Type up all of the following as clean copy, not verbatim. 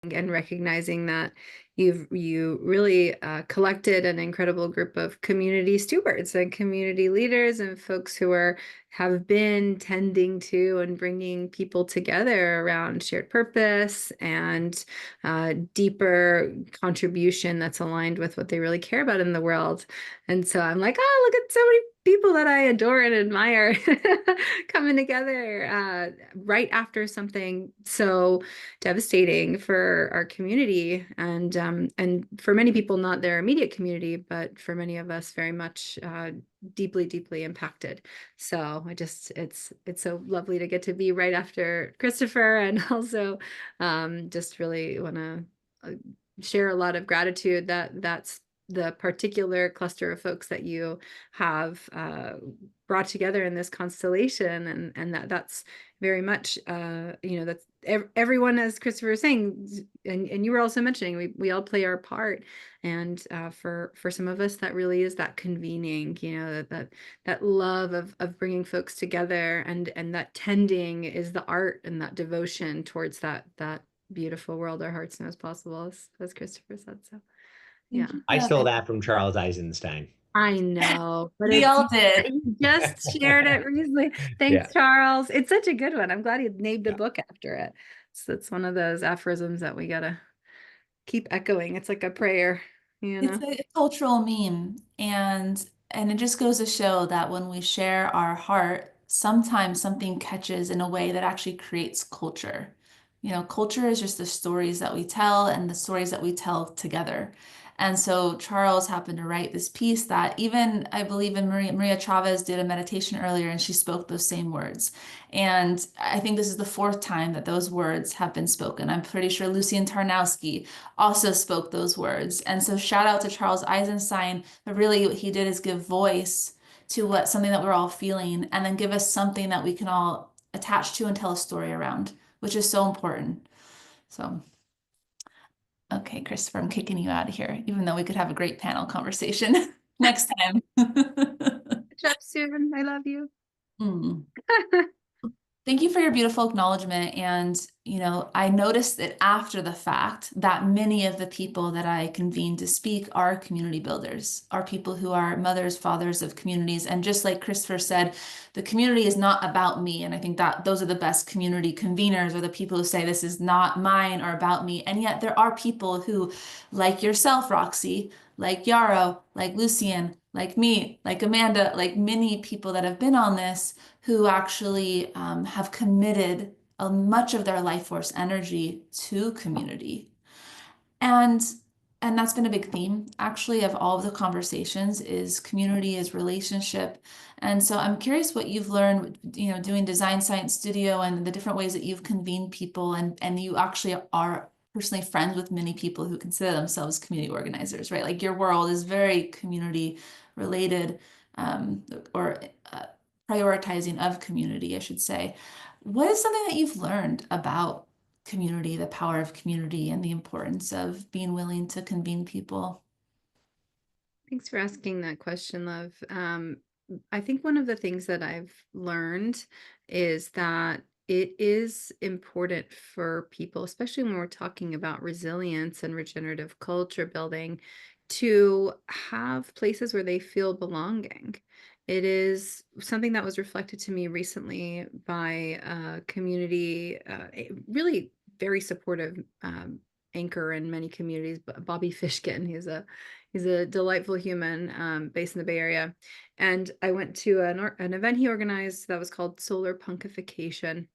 and recognizing that you really collected an incredible group of community stewards and community leaders and folks who have been tending to and bringing people together around shared purpose and deeper contribution that's aligned with what they really care about in the world. And so I'm like, oh, look at so many people that I adore and admire coming together right after something so devastating for our community, and for many people, not their immediate community, but for many of us, very much deeply, deeply impacted. So it's so lovely to get to be right after Christopher, and also just really want to share a lot of gratitude that that's the particular cluster of folks that you have brought together in this constellation, and that's very much that's everyone, as Christopher was saying, and you were also mentioning, we all play our part. And for some of us, that really is that convening, that love of bringing folks together, and that tending is the art and that devotion towards that beautiful world our hearts know is possible, as Christopher said. So yeah. Thank you I for stole that. that from Charles Eisenstein. I know, but We all did. you just shared it recently. Yeah. Thanks, Charles. It's such a good one. I'm glad he named a book after it. So it's one of those aphorisms that we gotta keep echoing. It's like a prayer, you It's know? a cultural meme, and it just goes to show that when we share our heart, sometimes something catches in a way that actually creates culture. You know, culture is just the stories that we tell and the stories that we tell together. And so Charles happened to write this piece that even I believe in Maria Chavez did a meditation earlier and she spoke those same words. And I think this is the fourth time that those words have been spoken. I'm pretty sure Lucian Tarnowski also spoke those words. And so shout out to Charles Eisenstein, but really what he did is give voice to what something that we're all feeling and then give us something that we can all attach to and tell a story around, which is so important. So, okay, Christopher, I'm kicking you out of here, even though we could have a great panel conversation next time. Catch up soon. I love you. Mm. Thank you for your beautiful acknowledgement. And, you know, I noticed that after the fact that many of the people that I convened to speak are community builders, are people who are mothers, fathers of communities. And just like Christopher said, the community is not about me. And I think that those are the best community conveners, or the people who say this is not mine or about me. And yet there are people who, like yourself, Roxy, like Yarrow, like Lucian, like me, like Amanda, like many people that have been on this, who actually have committed much of their life force energy to community. And and that's been a big theme actually of all of the conversations, is community, is relationship. And so I'm curious what you've learned, you know, doing Design Science Studio and the different ways that you've convened people, and you actually are personally friends with many people who consider themselves community organizers, right? Like your world is very community related, or prioritizing of community, I should say. What is something that you've learned about community, the power of community, and the importance of being willing to convene people? Thanks for asking that question, love. I think one of the things that I've learned is that it is important for people, especially when we're talking about resilience and regenerative culture building, to have places where they feel belonging. It is something that was reflected to me recently by a community, really very supportive anchor in many communities, Bobby Fishkin. He's a delightful human, based in the Bay Area. And I went to an event he organized that was called Solar Punkification.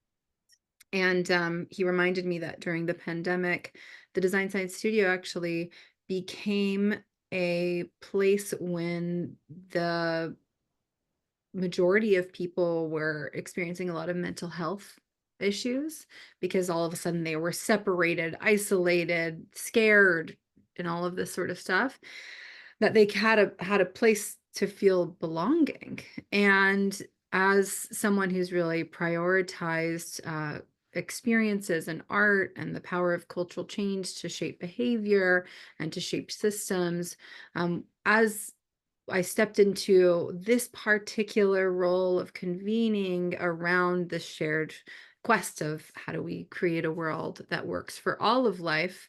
And he reminded me that during the pandemic, the Design Science Studio actually became a place when the majority of people were experiencing a lot of mental health issues, because all of a sudden they were separated, isolated, scared, and all of this sort of stuff, that they had a place to feel belonging. And as someone who's really prioritized experiences and art and the power of cultural change to shape behavior and to shape systems, as I stepped into this particular role of convening around the shared quest of how do we create a world that works for all of life,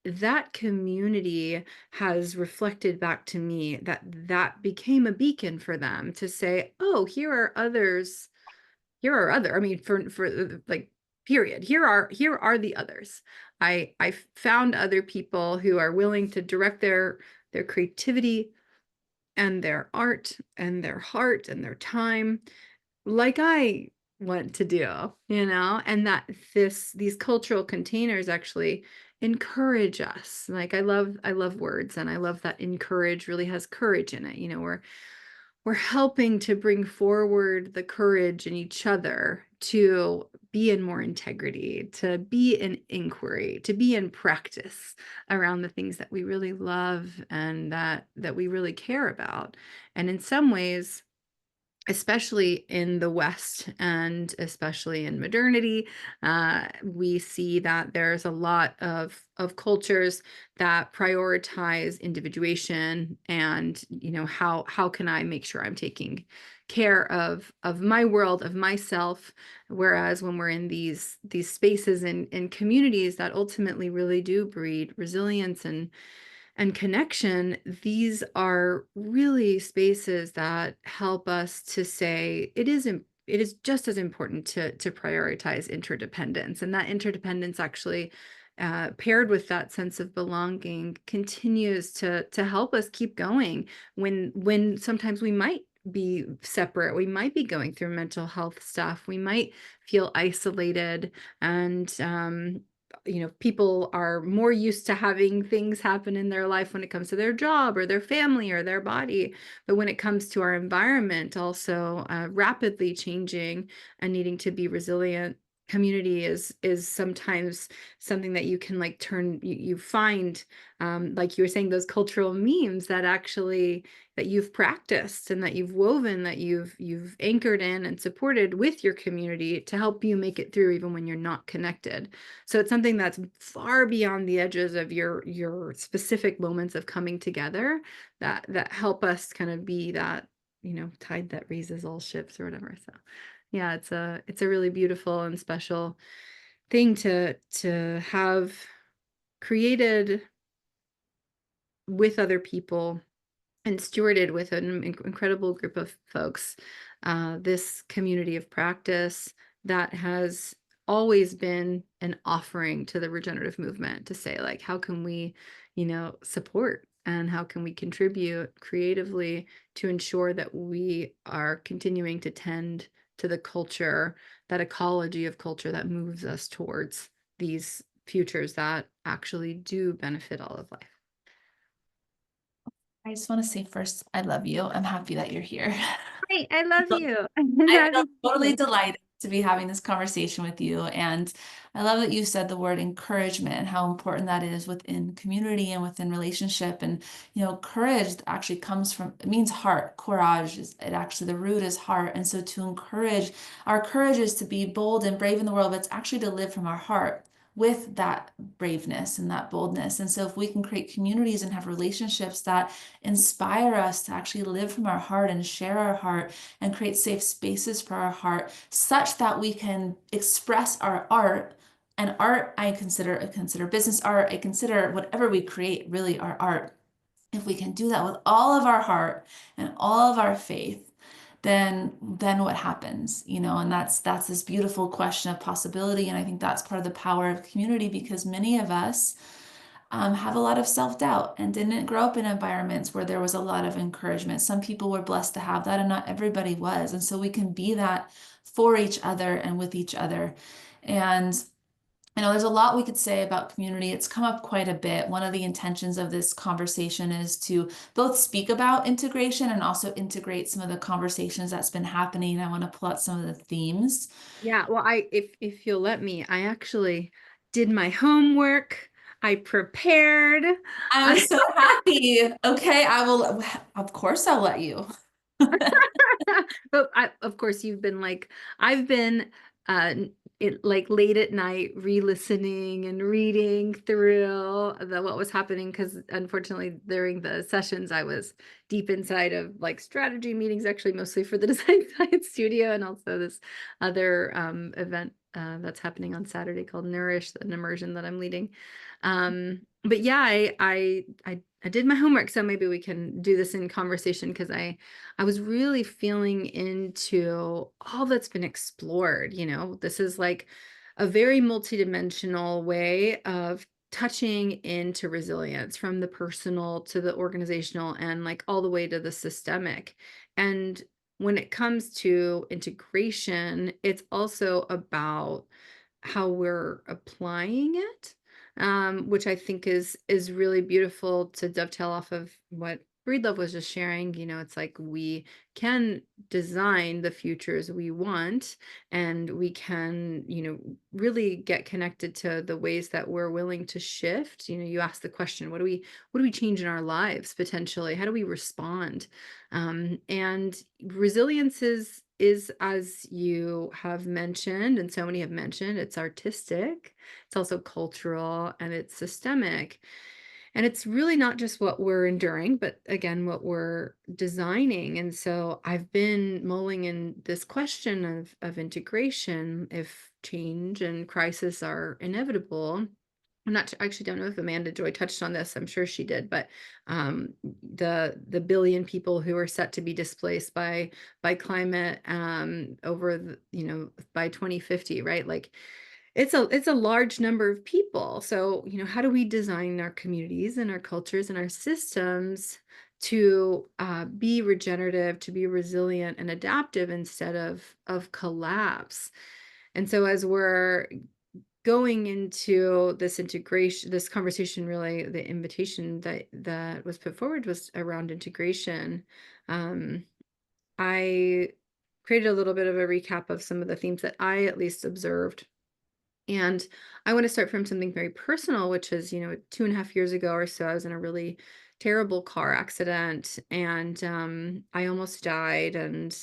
that community has reflected back to me that that became a beacon for them to say, oh, here are others, here are other, I mean, for like, period, here are the others. I found other people who are willing to direct their creativity and their art and their heart and their time like I want to do, and that these cultural containers actually encourage us. Like I love words, and I love that encourage really has courage in it. We're helping to bring forward the courage in each other to be in more integrity, to be in inquiry, to be in practice around the things that we really love and that we really care about. And in some ways, especially in the West and especially in modernity, we see that there's a lot of cultures that prioritize individuation and, how can I make sure I'm taking care of my world, of myself. Whereas when we're in these spaces and communities that ultimately really do breed resilience and connection, these are really spaces that help us to say it is just as important to prioritize interdependence, and that interdependence actually, paired with that sense of belonging, continues to help us keep going when sometimes we might be separate, we might be going through mental health stuff, we might feel isolated, and people are more used to having things happen in their life when it comes to their job or their family or their body. But when it comes to our environment, also rapidly changing and needing to be resilient, community is sometimes something that you can like you find, like you were saying, those cultural memes that actually that you've practiced and that you've woven, that you've anchored in and supported with your community to help you make it through even when you're not connected. So it's something that's far beyond the edges of your specific moments of coming together that help us kind of be that, tide that raises all ships or whatever. So yeah, it's a really beautiful and special thing to have created with other people and stewarded with an incredible group of folks, this community of practice that has always been an offering to the regenerative movement to say, like, how can we, support and how can we contribute creatively to ensure that we are continuing to tend to the culture, that ecology of culture that moves us towards these futures that actually do benefit all of life. I just want to say first, I love you. I'm happy that you're here. Great, I love you. I feel totally delighted to be having this conversation with you. And I love that you said the word encouragement and how important that is within community and within relationship. And, courage actually comes from, it means heart. Courage is, it actually, the root is heart. And so to encourage, our courage is to be bold and brave in the world, but it's actually to live from our heart with that braveness and that boldness. And so if we can create communities and have relationships that inspire us to actually live from our heart and share our heart and create safe spaces for our heart such that we can express our art. And art, I consider business art, I consider whatever we create really our art. If we can do that with all of our heart and all of our faith, then what happens, and that's this beautiful question of possibility. And I think that's part of the power of community, because many of us have a lot of self-doubt and didn't grow up in environments where there was a lot of encouragement. Some people were blessed to have that, and not everybody was. And so we can be that for each other and with each other. And there's a lot we could say about community. It's come up quite a bit. One of the intentions of this conversation is to both speak about integration and also integrate some of the conversations that's been happening. I want to pull out some of the themes. Yeah, well, if you'll let me, I actually did my homework. I prepared. I'm so happy. Okay, of course I'll let you. But of course, you've been like, I've been it like late at night, re-listening and reading through what was happening, because unfortunately during the sessions I was deep inside of like strategy meetings, actually mostly for the design science studio, and also this other event that's happening on Saturday called Nourish, an immersion that I'm leading. But yeah, I did my homework, so maybe we can do this in conversation, because I was really feeling into all that's been explored. This is like a very multidimensional way of touching into resilience, from the personal to the organizational and like all the way to the systemic. And when it comes to integration, it's also about how we're applying it, which I think is really beautiful, to dovetail off of what Breedlove was just sharing. It's like we can design the futures we want, and we can, really get connected to the ways that we're willing to shift. You ask the question, what do we change in our lives potentially? How do we respond? And resilience is, as you have mentioned, and so many have mentioned, it's artistic, it's also cultural, and it's systemic. And it's really not just what we're enduring, but again, what we're designing. And so I've been mulling in this question of integration. If change and crisis are inevitable, I actually don't know if Amanda Joy touched on this. I'm sure she did, but the billion people who are set to be displaced by climate, over by 2050, right? Like it's a large number of people. So, how do we design our communities and our cultures and our systems to be regenerative, to be resilient and adaptive, instead of collapse? And so as we're going into this integration, this conversation, really, the invitation that was put forward was around integration. Um, I created a little bit of a recap of some of the themes that I at least observed. And I want to start from something very personal, which is, 2.5 years ago or so, I was in a really terrible car accident, and I almost died, and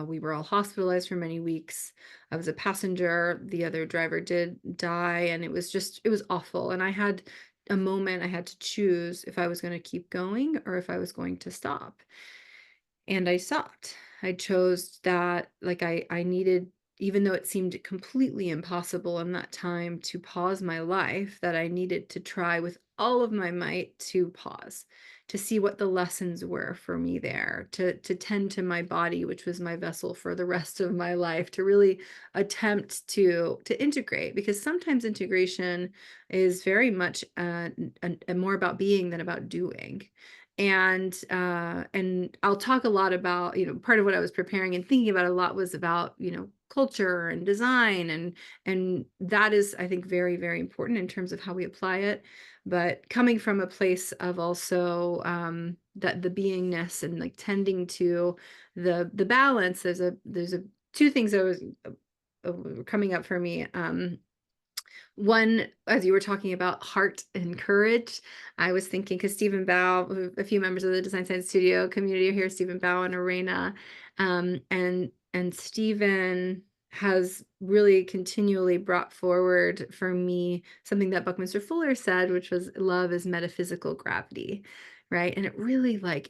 we were all hospitalized for many weeks. I was a passenger. The other driver did die, and it was awful. And I had a moment, I had to choose if I was going to keep going or if I was going to stop. And I stopped. I chose that, like, I needed, even though it seemed completely impossible in that time to pause my life, that I needed to try with all of my might to pause, to see what the lessons were for me there, to tend to my body, which was my vessel for the rest of my life, to really attempt to integrate, because sometimes integration is very much more about being than about doing. And I'll talk a lot about, part of what I was preparing and thinking about a lot was about, culture and design, and that is, I think, very, very important in terms of how we apply it. But coming from a place of also that the beingness and like tending to the balance, there's a two things that was coming up for me. One, as you were talking about heart and courage, I was thinking, because Stephen Bao, a few members of the Design Science Studio community are here, Stephen Bao and Arena, and Stephen has really continually brought forward for me something that Buckminster Fuller said, which was love is metaphysical gravity, right? And it really, like,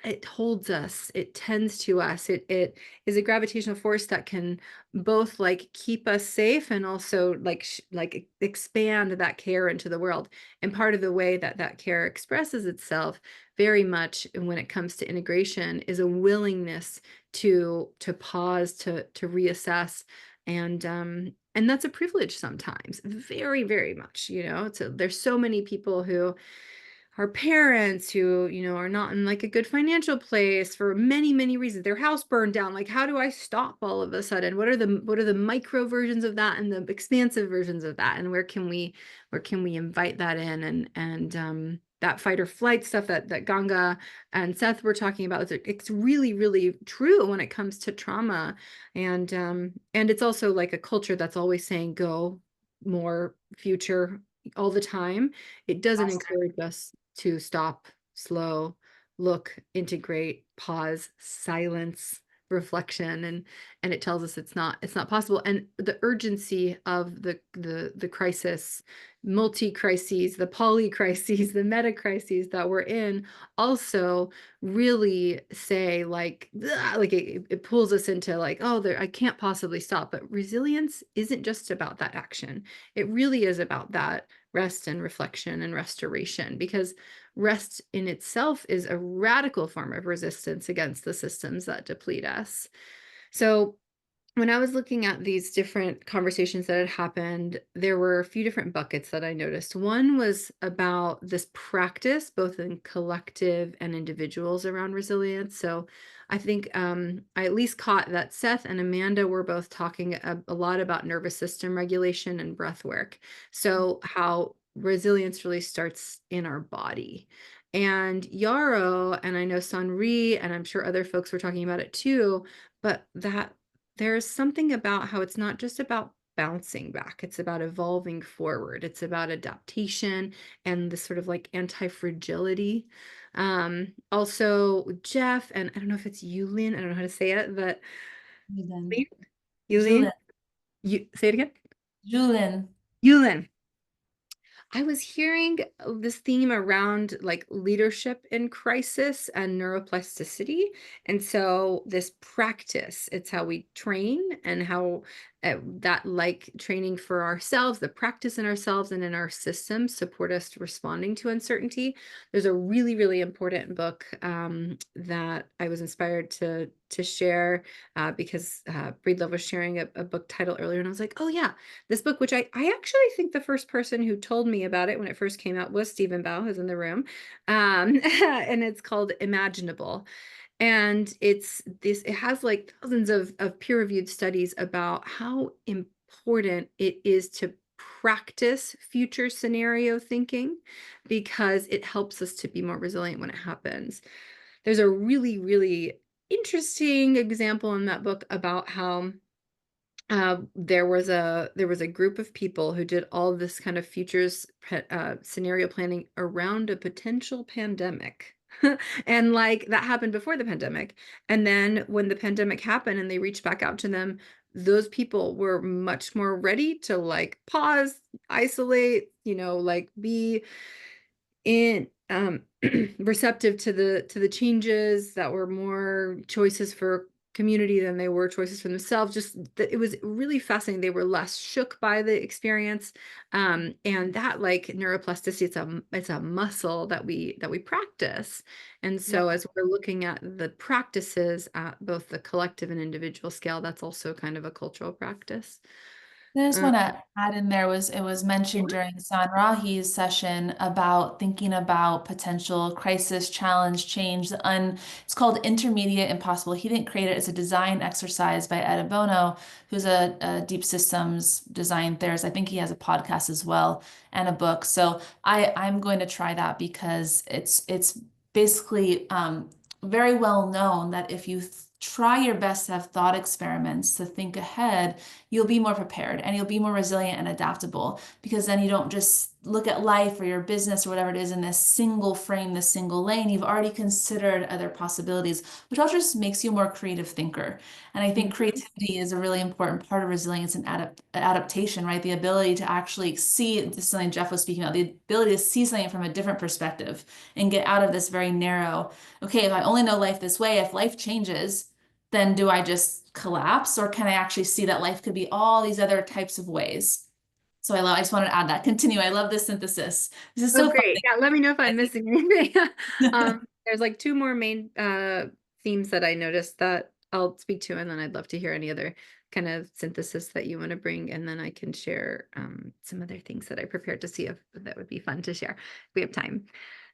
it holds us, it tends to us, it is a gravitational force that can both like keep us safe and also like expand that care into the world. And part of the way that that care expresses itself very much when it comes to integration is a willingness to pause, to reassess. And that's a privilege sometimes, very, very much. There's so many people who our parents who, are not in like a good financial place for many, many reasons. Their house burned down. Like, how do I stop all of a sudden? What are the micro versions of that and the expansive versions of that? And where can we invite that in? And that fight or flight stuff that Ganga and Seth were talking about, it's really, really true when it comes to trauma. And it's also like a culture that's always saying go, more, future, all the time. It doesn't encourage us to stop, slow, look, integrate, pause, silence, reflection, and it tells us it's not possible. And the urgency of the crisis, multi-crises, the poly-crises, the meta-crises that we're in also really say like, ugh, like it pulls us into like, oh, there, I can't possibly stop. But resilience isn't just about that action. It really is about that rest and reflection and restoration, because rest in itself is a radical form of resistance against the systems that deplete us. So when I was looking at these different conversations that had happened, there were a few different buckets that I noticed. One was about this practice, both in collective and individuals around resilience. So I think I at least caught that Seth and Amanda were both talking a lot about nervous system regulation and breath work. So how resilience really starts in our body. And Yarrow, and I know Sanri, and I'm sure other folks were talking about it too, but that there's something about how it's not just about bouncing back, it's about evolving forward. It's about adaptation and this sort of like anti-fragility. Also Jeff, and I don't know if it's Yulin, I don't know how to say it, but Julian. Yulin, Julian. you say it again? Julian. Yulin. I was hearing this theme around like leadership in crisis and neuroplasticity. And so this practice, it's how we train and how that like training for ourselves, the practice in ourselves and in our systems support us responding to uncertainty. There's a really, really important book that I was inspired to share because Breedlove was sharing a book title earlier, and I was like, oh yeah, this book, which I actually think the first person who told me about it when it first came out was Stephen Bow, who's in the room. And it's called Imaginable. And it has like thousands of peer-reviewed studies about how important it is to practice future scenario thinking, because it helps us to be more resilient when it happens. There's a really, really interesting example in that book about how there was a group of people who did all this kind of futures scenario planning around a potential pandemic. And like that happened before the pandemic. And then when the pandemic happened and they reached back out to them, those people were much more ready to like pause, isolate, like be in receptive to the changes, that were more choices for community than they were choices for themselves. Just that it was really fascinating. They were less shook by the experience, and that like neuroplasticity, it's a muscle that we practice. And Yeah. so as we're looking at the practices at both the collective and individual scale, that's also kind of a cultural practice. I just um, want to add in there was it was mentioned during San Rahi's session about thinking about potential crisis, challenge, change. It's called Intermediate Impossible. He didn't create it. It's a design exercise by Ed Bono, who's a deep systems design theorist. I think he has a podcast as well and a book. So I'm going to try that because it's basically very well known that if you try your best to have thought experiments to think ahead, you'll be more prepared and you'll be more resilient and adaptable, because then you don't just look at life or your business or whatever it is in this single frame, this single lane. You've already considered other possibilities, which also just makes you a more creative thinker. And I think mhm. creativity is a really important part of resilience and adaptation, right? The ability to actually see, this is something Jeff was speaking about, the ability to see something from a different perspective and get out of this very narrow, okay, if I only know life this way, if life changes, then do I just collapse, or can I actually see that life could be all these other types of ways? So I just wanted to add that. Continue. I love this synthesis. This is Oh, so fun. great. Yeah, let me know if I'm missing anything. There's like two more main themes that I noticed that I'll speak to, and then I'd love to hear any other kind of synthesis that you want to bring, and then I can share some other things that I prepared to see if that would be fun to share if we have time.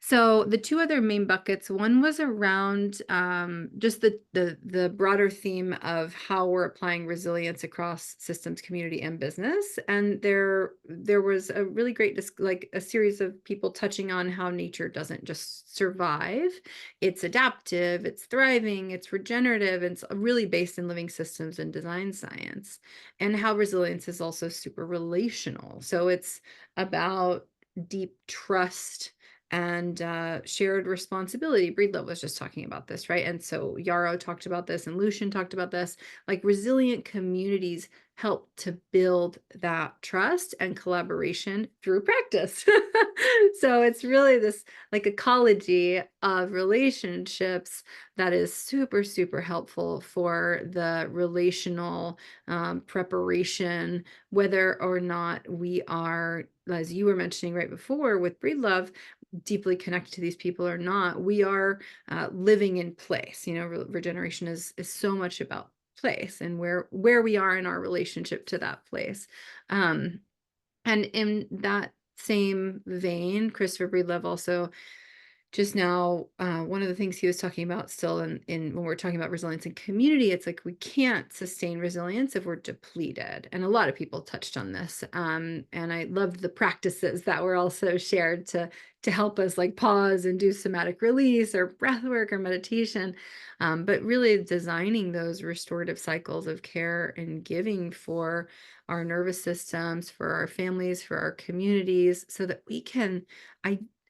So the two other main buckets, one was around just the broader theme of how we're applying resilience across systems, community, and business. And there was a really great like a series of people touching on how nature doesn't just survive, it's adaptive, it's thriving, it's regenerative, it's really based in living systems and design science, and how resilience is also super relational. So it's about deep trust and shared responsibility. Breedlove was just talking about this, right? And so Yarrow talked about this, and Lucian talked about this. Like, resilient communities help to build that trust and collaboration through practice. So it's really this like ecology of relationships that is super, super helpful for the relational preparation, whether or not we are, as you were mentioning right before with Breedlove, deeply connected to these people or not. We are living in place. You know, regeneration is so much about place and where we are in our relationship to that place. And in that same vein, Christopher Breedlove also just now, one of the things he was talking about still in when we're talking about resilience and community, it's like we can't sustain resilience if we're depleted. And a lot of people touched on this. And I loved the practices that were also shared to help us like pause and do somatic release or breath work or meditation. But really designing those restorative cycles of care and giving for our nervous systems, for our families, for our communities, so that we can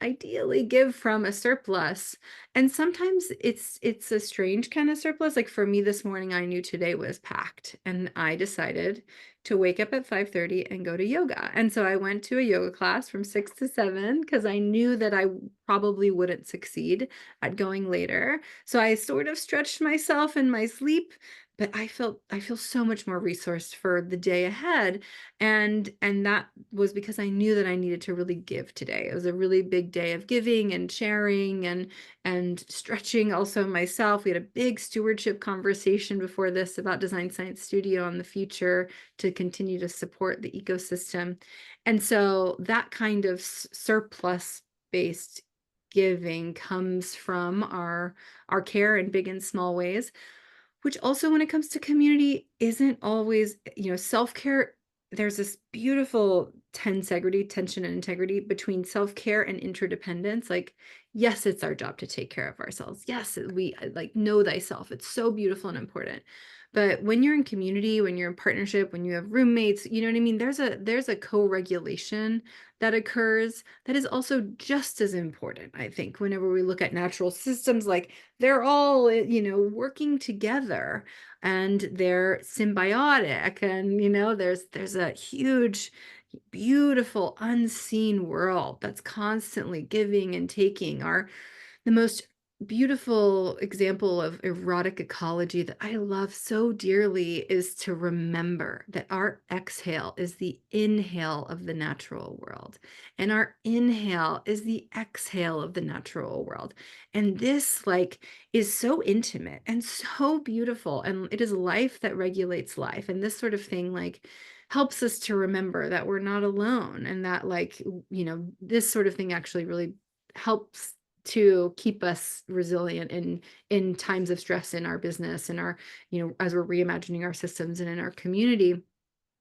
ideally give from a surplus. And sometimes it's a strange kind of surplus. Like for me this morning, I knew today was packed, and I decided to wake up at 5:30 and go to yoga. And so I went to a yoga class from 6 to 7 because I knew that I probably wouldn't succeed at going later. So I sort of stretched myself in my sleep, but I feel so much more resourced for the day ahead. And that was because I knew that I needed to really give today. It was a really big day of giving and sharing and stretching also myself. We had a big stewardship conversation before this about Design Science Studio and the future to continue to support the ecosystem. And so that kind of surplus based giving comes from our care in big and small ways, which also when it comes to community isn't always, self-care. There's this beautiful tension and integrity between self-care and interdependence. Like, yes, it's our job to take care of ourselves. Yes, we like know thyself. It's so beautiful and important. But when you're in community, when you're in partnership, when you have roommates, you know what I mean? There's a co-regulation that occurs that is also just as important, I think, whenever we look at natural systems. Like, they're all, working together and they're symbiotic. And, there's a huge, beautiful, unseen world that's constantly giving and taking. The most beautiful example of erotic ecology that I love so dearly is to remember that our exhale is the inhale of the natural world, and our inhale is the exhale of the natural world. And this like is so intimate and so beautiful, and it is life that regulates life. And this sort of thing like helps us to remember that we're not alone, and that like, this sort of thing actually really helps to keep us resilient in times of stress in our business and our, as we're reimagining our systems and in our community.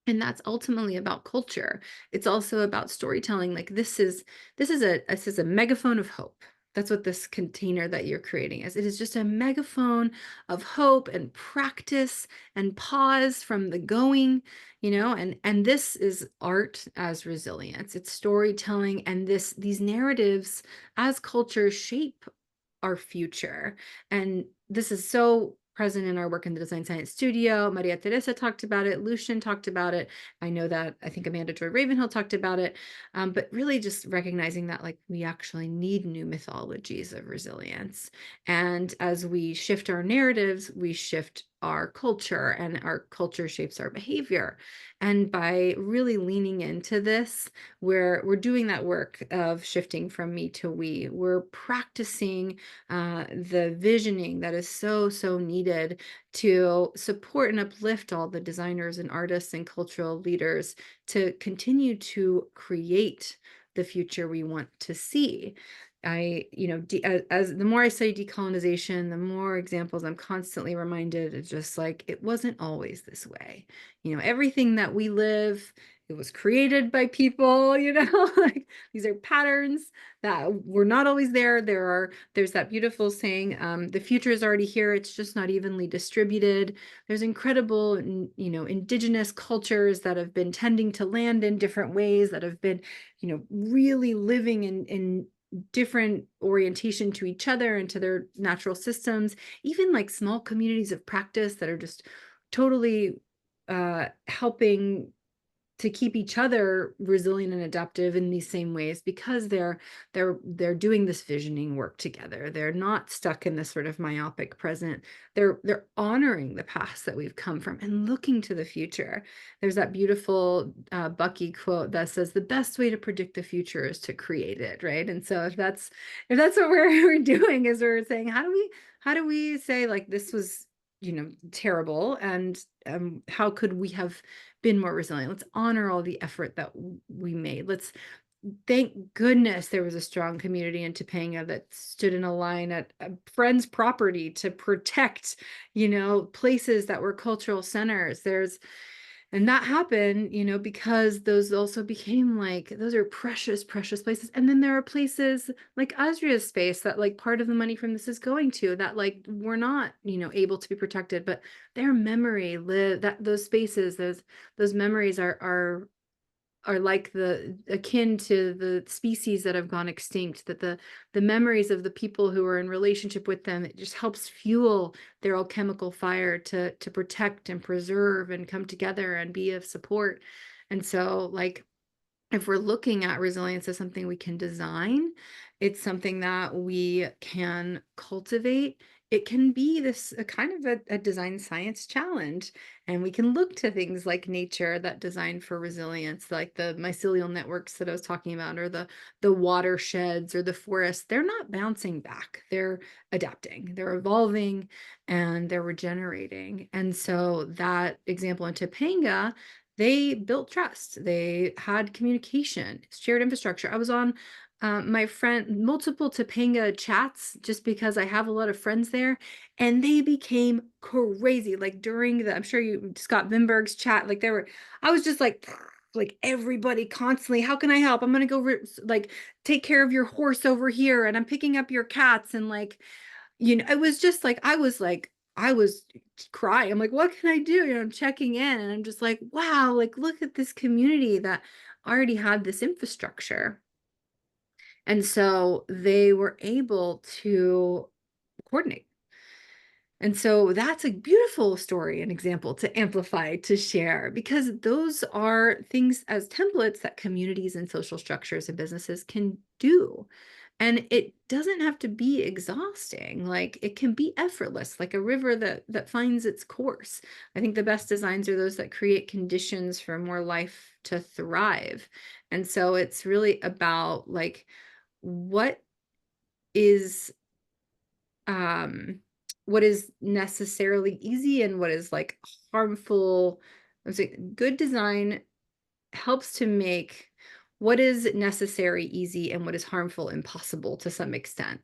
And that's ultimately about culture. It's also about storytelling. Like, this is a megaphone of hope. That's what this container that you're creating is. It is just a megaphone of hope and practice and pause from the going, and this is art as resilience. It's storytelling, and these narratives as culture shape our future. And this is so present in our work in the Design Science Studio. Maria Teresa talked about it. Lucian talked about it. I think Amanda Joy Ravenhill talked about it. But really just recognizing that like we actually need new mythologies of resilience. And as we shift our narratives, we shift our culture, and our culture shapes our behavior. And by really leaning into this, we're doing that work of shifting from me to we. We're practicing the visioning that is so, so needed to support and uplift all the designers and artists and cultural leaders to continue to create the future we want to see. As the more I study decolonization, the more examples I'm constantly reminded, it's just like, it wasn't always this way. Everything that we live, it was created by people, like these are patterns that were not always there. There's that beautiful saying, the future is already here. It's just not evenly distributed. There's incredible, indigenous cultures that have been tending to land in different ways, that have been, really living in different orientation to each other and to their natural systems, even like small communities of practice that are just totally helping to keep each other resilient and adaptive in these same ways, because they're doing this visioning work together. They're not stuck in this sort of myopic present. They're honoring the past that we've come from and looking to the future. There's that beautiful Bucky quote that says, "The best way to predict the future is to create it," right? And so if that's what we're doing, is we're saying, how do we say, like, this was, terrible, and how could we have been more resilient? Let's honor all the effort that we made. Let's thank goodness there was a strong community in Topanga that stood in a line at a friend's property to protect, places that were cultural centers. And that happened, because those also became like, those are precious, precious places. And then there are places like Azria's space that, like, part of the money from this is going to, that, like, were not, able to be protected, but their memory live, that those spaces, those memories are like the akin to the species that have gone extinct, that the memories of the people who are in relationship with them, it just helps fuel their alchemical fire to protect and preserve and come together and be of support. And so, like, if we're looking at resilience as something we can design, it's something that we can cultivate. It can be this a kind of a design science challenge. And we can look to things like nature that design for resilience, like the mycelial networks that I was talking about, or the watersheds or the forests. They're not bouncing back. They're adapting, they're evolving, and they're regenerating. And so that example in Topanga, they built trust. They had communication, shared infrastructure. I was on my friend multiple Topanga chats just because I have a lot of friends there, and they became crazy. Like during I'm sure you Scott Vinberg's chat, like I was just like everybody constantly, how can I help? I'm gonna go like take care of your horse over here, and I'm picking up your cats, and like, it was just like I was crying. I'm like, what can I do? I'm checking in, and I'm just like, wow, like, look at this community that already had this infrastructure. And so they were able to coordinate. And so that's a beautiful story and example to amplify, to share, because those are things as templates that communities and social structures and businesses can do. And it doesn't have to be exhausting. Like, it can be effortless, like a river that finds its course. I think the best designs are those that create conditions for more life to thrive. And so it's really about, like, what is um what is necessarily easy and what is, like, harmful. I would say good design helps to make what is necessary easy and what is harmful impossible to some extent.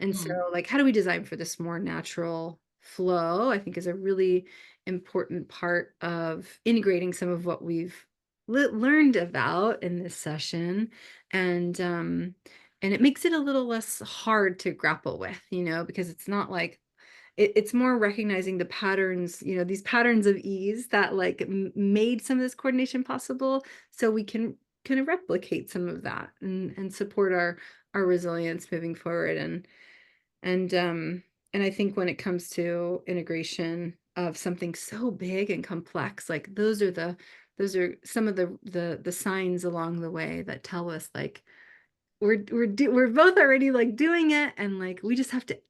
And so, Mm. like, how do we design for this more natural flow, I think, is a really important part of integrating some of what we've learned about in this session. And it makes it a little less hard to grapple with, because it's not like it's more recognizing the patterns, these patterns of ease that, like, made some of this coordination possible, so we can kind of replicate some of that and support our resilience moving forward. And I think when it comes to integration of something so big and complex, like, those are some of the signs along the way that tell us, like, we're both already, like, doing it, and, like, we just have to,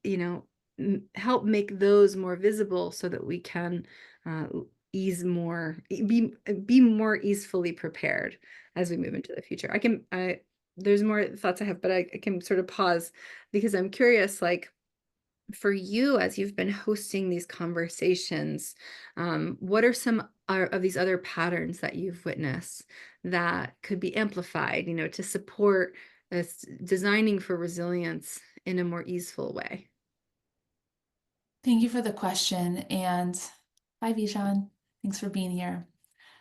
help make those more visible so that we can uh, ease more be more easefully prepared as we move into the future. I there's more thoughts I have, but I can sort of pause, because I'm curious, like, for you, as you've been hosting these conversations, what are some of these other patterns that you've witnessed that could be amplified, to support this designing for resilience in a more easeful way? Thank you for the question. And hi, Vishan. Thanks for being here.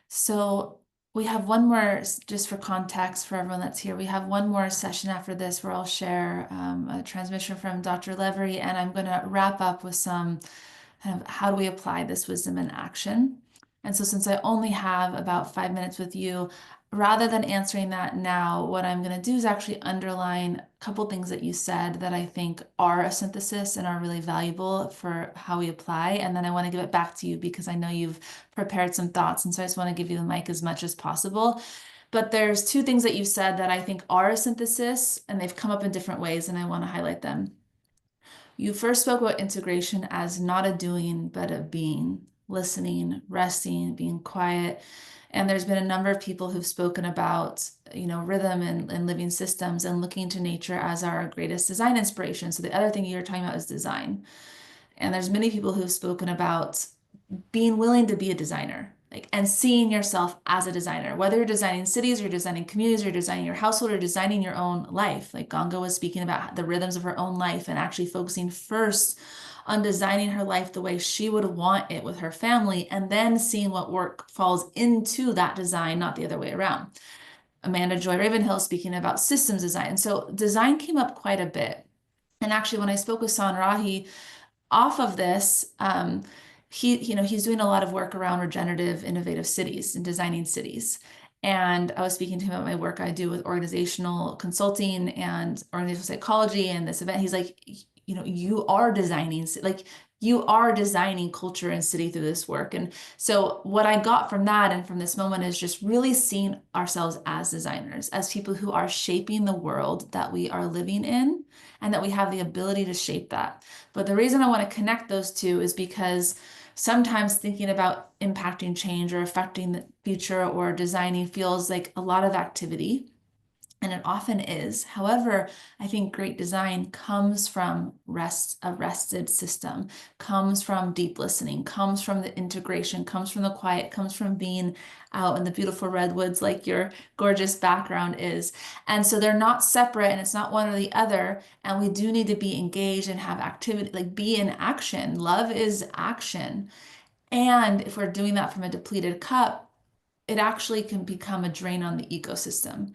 So we have one more, just for context for everyone that's here, we have one more session after this where I'll share a transmission from Dr. Levery, and I'm going to wrap up with some kind of how do we apply this wisdom in action. And so since I only have about 5 minutes with you, rather than answering that now, what I'm going to do is actually underline a couple things that you said that I think are a synthesis and are really valuable for how we apply. And then I want to give it back to you because I know you've prepared some thoughts. And so I just want to give you the mic as much as possible. But there's two things that you said that I think are a synthesis, and they've come up in different ways, and I want to highlight them. You first spoke about integration as not a doing, but a being, listening, resting, being quiet. And there's been a number of people who've spoken about, rhythm and living systems and looking to nature as our greatest design inspiration. So the other thing you're talking about is design. And there's many people who've spoken about being willing to be a designer, like, and seeing yourself as a designer, whether you're designing cities or designing communities or designing your household or designing your own life. Like Ganga was speaking about the rhythms of her own life and actually focusing first on designing her life the way she would want it with her family, and then seeing what work falls into that design, not the other way around. Amanda Joy Ravenhill speaking about systems design. So design came up quite a bit. And actually, when I spoke with San Rahi, off of this, he's doing a lot of work around regenerative, innovative cities and designing cities. And I was speaking to him about my work I do with organizational consulting and organizational psychology and this event. He's like, you are designing, like you are designing culture and city through this work. And so what I got from that and from this moment is just really seeing ourselves as designers, as people who are shaping the world that we are living in, and that we have the ability to shape that. But the reason I want to connect those two is because sometimes thinking about impacting change or affecting the future or designing feels like a lot of activity. And it often is. However, I think great design comes from a rested system, comes from deep listening, comes from the integration, comes from the quiet, comes from being out in the beautiful redwoods like your gorgeous background is. And so they're not separate and it's not one or the other. And we do need to be engaged and have activity, like be in action. Love is action. And if we're doing that from a depleted cup, it actually can become a drain on the ecosystem.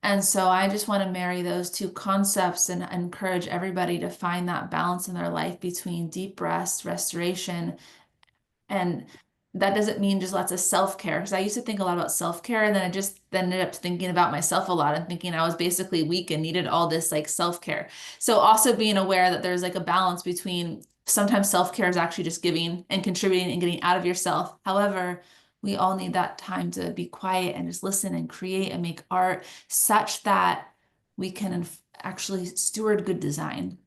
And so I just want to marry those two concepts and encourage everybody to find that balance in their life between deep rest, restoration, and that doesn't mean just lots of self-care. Because I used to think a lot about self-care, and then I just then ended up thinking about myself a lot and thinking I was basically weak and needed all this like self-care. So also being aware that there's like a balance between sometimes self-care is actually just giving and contributing and getting out of yourself. However, we all need that time to be quiet and just listen and create and make art such that we can actually steward good design.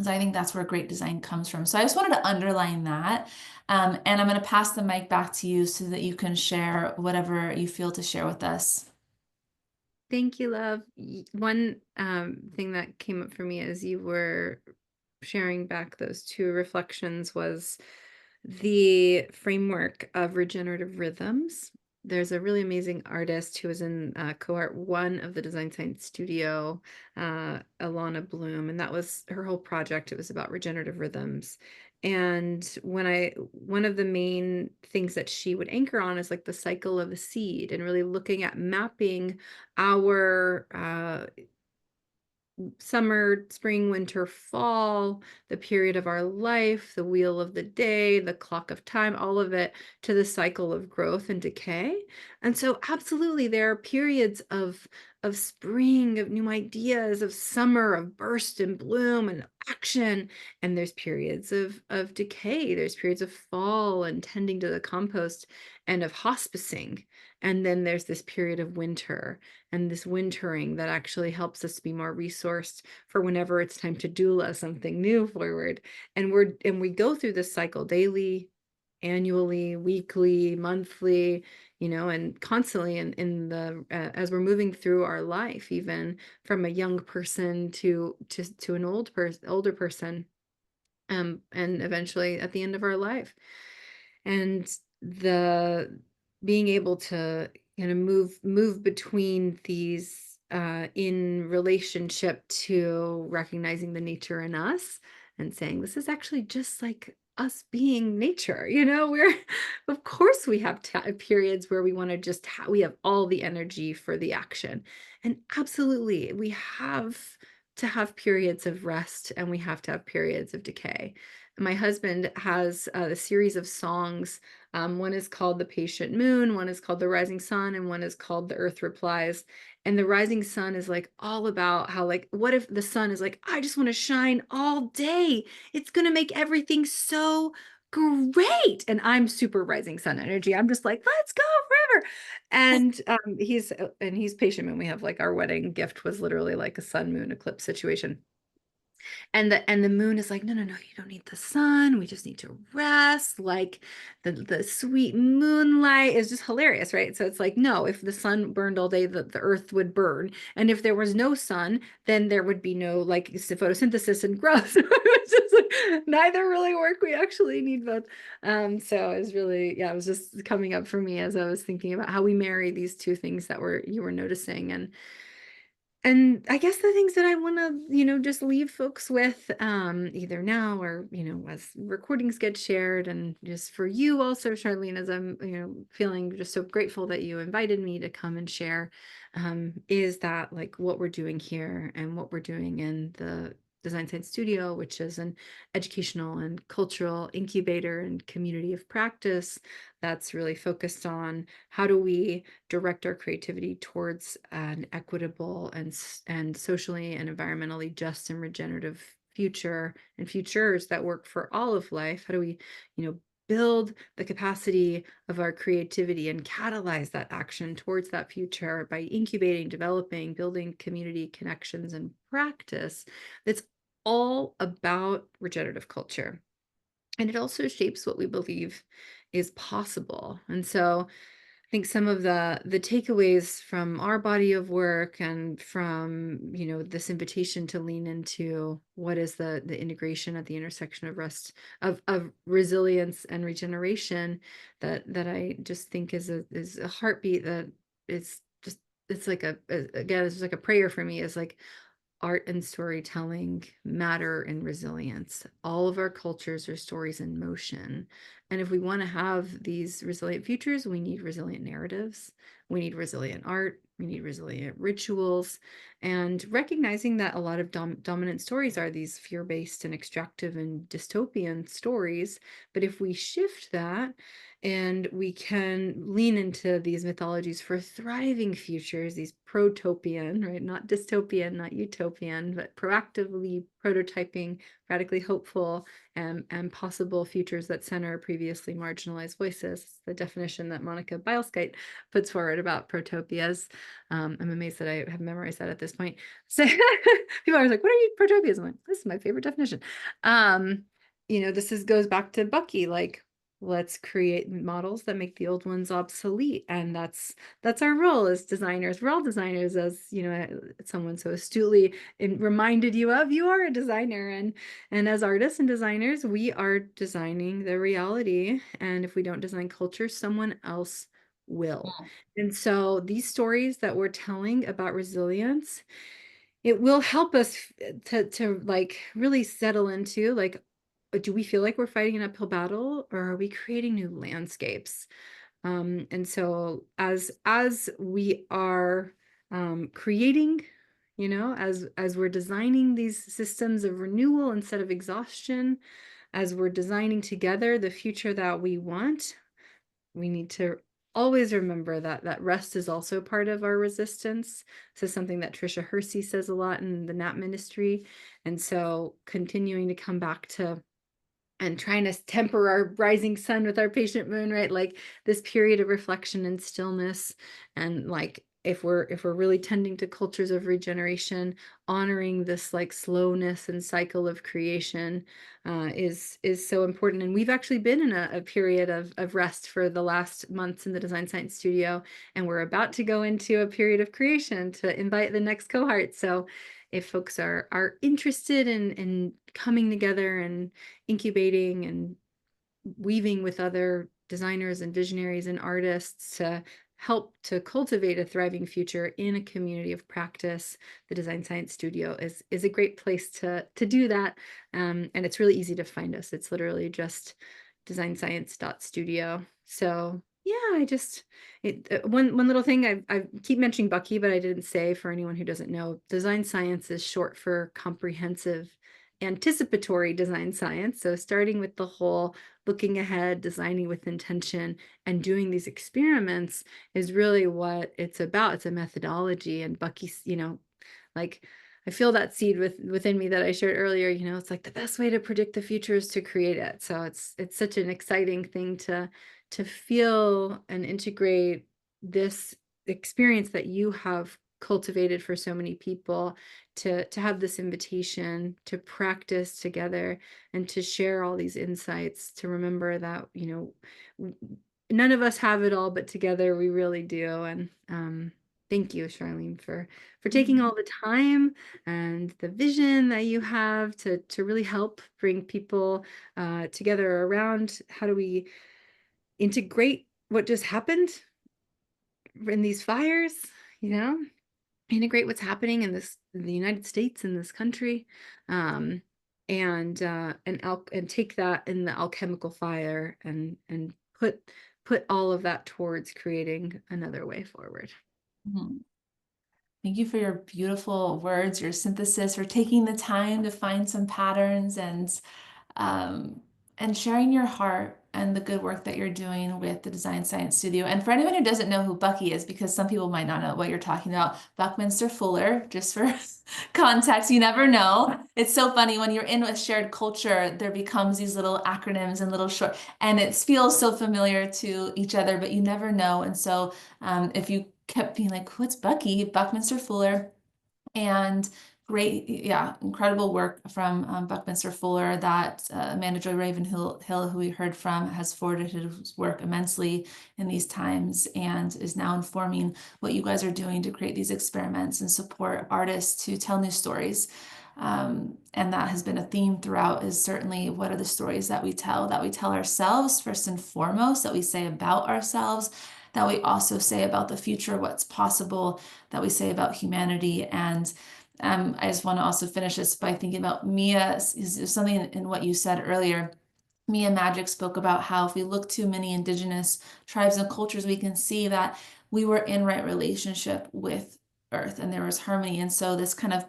So I think that's where great design comes from. So I just wanted to underline that. And I'm going to pass the mic back to you so that you can share whatever you feel to share with us. Thank you, love. One thing that came up for me as you were sharing back those two reflections was the framework of regenerative rhythms. There's a really amazing artist who was in cohort 1 of the Design Science Studio, Alana Bloom, and that was her whole project. It was about regenerative rhythms. And one of the main things that she would anchor on is like the cycle of a seed and really looking at mapping our summer, spring, winter, fall, the period of our life, the wheel of the day, the clock of time, all of it to the cycle of growth and decay. And so absolutely there are periods of spring, of new ideas, of summer, of burst and bloom and action. And there's periods of decay. There's periods of fall and tending to the compost and of hospicing. And then there's this period of winter and this wintering that actually helps us be more resourced for whenever it's time to doula something new forward. And we go through this cycle daily, annually, weekly, monthly, and constantly in the as we're moving through our life, even from a young person to an older person, and eventually at the end of our life. And the being able to move between these in relationship to recognizing the nature in us and saying this is actually just like us being nature. We're of course we have periods where we want to just we have all the energy for the action, and absolutely we have to have periods of rest and we have to have periods of decay. My husband has a series of songs. One is called The Patient Moon, one is called The Rising Sun, and one is called The Earth Replies. And The Rising Sun is like all about how, like, what if the sun is like, I just want to shine all day. It's going to make everything so great. And I'm super rising sun energy. I'm just like, let's go forever. And he's patient moon. We have like our wedding gift was literally like a sun moon eclipse situation. And the moon is like, no, no, no, you don't need the sun. We just need to rest. Like the sweet moonlight is just hilarious, right? So it's like, no, if the sun burned all day, the earth would burn. And if there was no sun, then there would be no like photosynthesis and growth. It's just like, neither really work. We actually need both. So it was really, yeah, it was just coming up for me as I was thinking about how we marry these two things that you were noticing. And I guess the things that I want to, just leave folks with, either now or, as recordings get shared, and just for you also, Charlene, as I'm, feeling just so grateful that you invited me to come and share, is that like what we're doing here and what we're doing in the Design Science Studio, which is an educational and cultural incubator and community of practice that's really focused on how do we direct our creativity towards an equitable and socially and environmentally just and regenerative future and futures that work for all of life. How do we, build the capacity of our creativity and catalyze that action towards that future by incubating, developing, building community connections and practice that's all about regenerative culture. And it also shapes what we believe is possible. And so I think some of the takeaways from our body of work and from, this invitation to lean into what is the integration at the intersection of rest, of resilience and regeneration, that I just think is a heartbeat that is just, it's like again, it's just like a prayer for me, is like art and storytelling matter in resilience. All of our cultures are stories in motion. And if we want to have these resilient futures, we need resilient narratives. We need resilient art. We need resilient rituals. And recognizing that a lot of dominant stories are these fear-based and extractive and dystopian stories. But if we shift that and we can lean into these mythologies for thriving futures, these protopian, right? Not dystopian, not utopian, but proactively prototyping radically hopeful and possible futures that center previously marginalized voices. The definition that Monica Bileskite puts forward about protopias. I'm amazed that I have memorized that at this point. So people are like, what are you protopias? I'm like, this is my favorite definition. This goes back to Bucky, like, let's create models that make the old ones obsolete. And that's our role as designers. We're all designers, as someone so astutely reminded you of. You are a designer, and as artists and designers, we are designing the reality. And if we don't design culture, someone else will. And so these stories that we're telling about resilience, it will help us to like really settle into, like, do we feel like we're fighting an uphill battle, or are we creating new landscapes? And so as we are creating, as we're designing these systems of renewal instead of exhaustion, as we're designing together the future that we want, we need to always remember that rest is also part of our resistance. This is something that Tricia Hersey says a lot in the Nap Ministry. And so continuing to come back to and trying to temper our rising sun with our patient moon, right? Like this period of reflection and stillness. And like if we're really tending to cultures of regeneration, honoring this like slowness and cycle of creation is so important. And we've actually been in a period of rest for the last months in the Design Science Studio, and we're about to go into a period of creation to invite the next cohort. So if folks are interested in coming together and incubating and weaving with other designers and visionaries and artists to help to cultivate a thriving future in a community of practice, the Design Science Studio is a great place to do that. And it's really easy to find us. It's literally just designscience.studio. So Yeah, I just one little thing I keep mentioning Bucky, but I didn't say for anyone who doesn't know, design science is short for comprehensive anticipatory design science. So starting with the whole looking ahead, designing with intention, and doing these experiments is really what it's about. It's a methodology, and Bucky's, like I feel that seed within me that I shared earlier, it's like the best way to predict the future is to create it. So it's such an exciting thing to feel and integrate this experience that you have cultivated for so many people, to have this invitation to practice together and to share all these insights, to remember that none of us have it all, but together we really do. And thank you, Charlene, for taking all the time and the vision that you have to really help bring people together around how do we integrate what just happened in these fires, you know, integrate what's happening in the United States, in this country, um, and take that in the alchemical fire and put all of that towards creating another way forward. Mhm. Thank you for your beautiful words, your synthesis, for taking the time to find some patterns um, and sharing your heart and the good work that you're doing with the Design Science Studio. And for anyone who doesn't know who Bucky is, because some people might not know what you're talking about, Buckminster Fuller, just for context, you never know. It's so funny when you're in a shared culture, there becomes these little acronyms and little short, and it feels so familiar to each other, but you never know. And so if you kept being like, what's Bucky? Buckminster Fuller. And great, yeah, incredible work from Buckminster Fuller that Amanda Joy Ravenhill, who we heard from, has forwarded his work immensely in these times and is now informing what you guys are doing to create these experiments and support artists to tell new stories. And that has been a theme throughout, is certainly what are the stories that we tell ourselves first and foremost, that we say about ourselves, that we also say about the future, what's possible, that we say about humanity. And I just want to also finish this by thinking about Mia, is something in what you said earlier. Mia Magic spoke about how if we look to many indigenous tribes and cultures, we can see that we were in right relationship with Earth and there was harmony. And so this kind of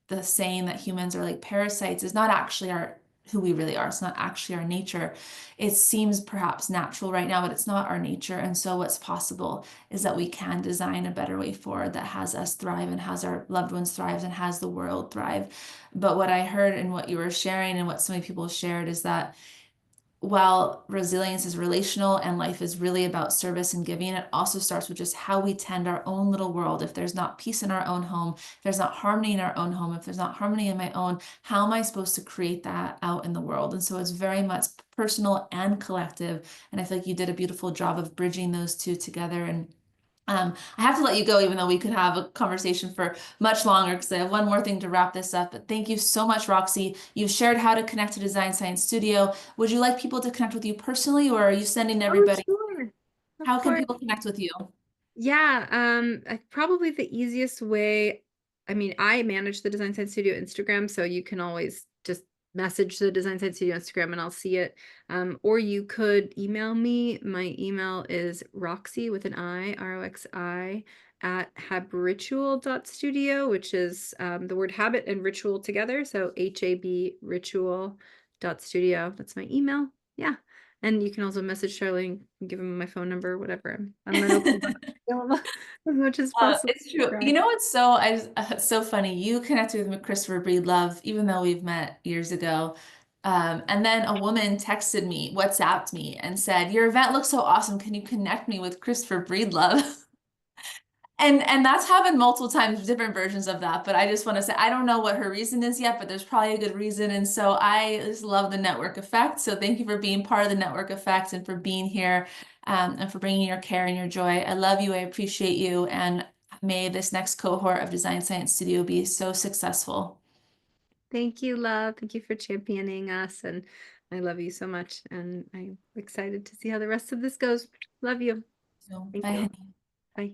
the saying that humans are like parasites is not actually our who we really are. It's not actually our nature. It seems perhaps natural right now, but it's not our nature. And so what's possible is that we can design a better way forward that has us thrive and has our loved ones thrive and has the world thrive. But what I heard and what you were sharing and what so many people shared is that while resilience is relational and life is really about service and giving, it also starts with just how we tend our own little world. If there's not peace in our own home, if there's not harmony in our own home, if there's not harmony in my own, how am I supposed to create that out in the world? And so it's very much personal and collective. And I feel like you did a beautiful job of bridging those two together. And I have to let you go, even though we could have a conversation for much longer because I have one more thing to wrap this up. But thank you so much, Roxy. You've shared how to connect to Design Science Studio. Would you like people to connect with you personally, or are you sending Oh, everybody? sure. Of How can course. people connect with you? Yeah, probably the easiest way. I mean, I manage the Design Science Studio Instagram, so you can always just message the Design Science Studio Instagram and I'll see it. Or you could email me. My email is Roxy with an I, Roxi, at habritual.studio, which is the word habit and ritual together. So HAB ritual.studio. That's my email. Yeah. And you can also message Charlene and give him my phone number, whatever. I'm an open book as much as possible. It's true. Try. You know what's it's so funny? You connected with Christopher Breedlove, even though we've met years ago. And then a woman texted me, WhatsApped me, and said, "Your event looks so awesome. Can you connect me with Christopher Breedlove?" And that's happened multiple times, different versions of that. But I just want to say, I don't know what her reason is yet, but there's probably a good reason. And so I just love the network effect. So thank you for being part of the network effect and for being here, and for bringing your care and your joy. I love you. I appreciate you. And may this next cohort of Design Science Studio be so successful. Thank you, love. Thank you for championing us. And I love you so much. And I'm excited to see how the rest of this goes. Love you. So Thank bye, you. honey. Bye.